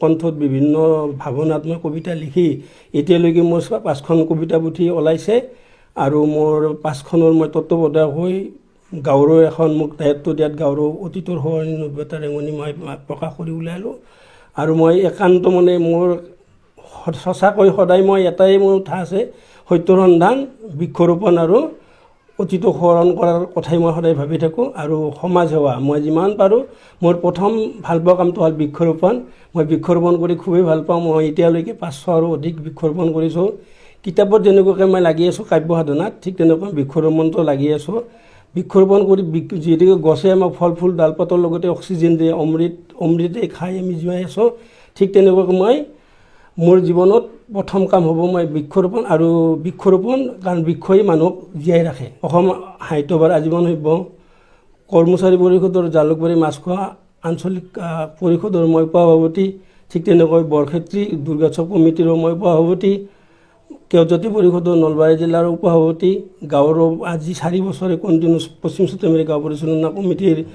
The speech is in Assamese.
কণ্ঠত বিভিন্ন ভাৱনাত মই কবিতা লিখি এতিয়ালৈকে মোৰ 5খন কবিতা পুথি ওলাইছে আৰু মোৰ 5খনৰ মই তত্ত্বাৱধায়ক হৈ গাঁৱৰো এখন মোক দায়িত্ব দিয়াত গাঁৱৰো অতীতৰ সলনি নব্যতা ৰেঙনি মই প্ৰকাশ কৰি ওলালোঁ আৰু মই একান্ত মানে মোৰ সঁচাকৈ সদায় মই এটাই মোৰ উঠা আছে সত্যৰ সন্ধান বৃক্ষৰোপণ আৰু অতীতক সোঁৱৰণ কৰাৰ কথাই মই সদায় ভাবি থাকোঁ আৰু সমাজ সেৱা মই যিমান পাৰোঁ মোৰ প্ৰথম ভালপোৱা কামটো হ'ল বৃক্ষৰোপণ মই বৃক্ষৰোপণ কৰি খুবেই ভাল পাওঁ মই এতিয়ালৈকে 500 অধিক বৃক্ষৰোপণ কৰিছোঁ কিতাপত যেনেকুৱাকৈ মই লাগি আছোঁ কাব্য সাধনাত ঠিক তেনেকৈ বৃক্ষৰোপণটো লাগি আছোঁ বৃক্ষৰোপণ কৰি যিহেতুকে গছে আমাক ফল ফুল ডাল পাতৰ লগতে অক্সিজেন দিয়ে অমৃতে খাই আমি জীয়াই আছোঁ ঠিক তেনেকুৱাকৈ মই মোৰ জীৱনত প্ৰথম কাম হ'ব মই বৃক্ষৰোপণ আৰু বৃক্ষৰোপণ কাৰণ বৃক্ষই মানুহক জীয়াই ৰাখে অসম সাহিত্য সভাৰ আজীৱন সভ্য কৰ্মচাৰী পৰিষদৰ জালুকবাৰী মাছখোৱা আঞ্চলিক পৰিষদৰ মই সভাপতি ঠিক তেনেকৈ বৰক্ষেত্ৰী দুৰ্গোৎসৱ কমিটিৰো মই সভাপতি কেওজাতি পৰিষদৰ নলবাৰী জিলাৰ উপসভাপতি গাঁৱৰ আজি 4 বছৰে কণ্টিনিউছ পশ্চিম চুতীয়ামাৰী গাঁও পৰিচালনা কমিটিৰ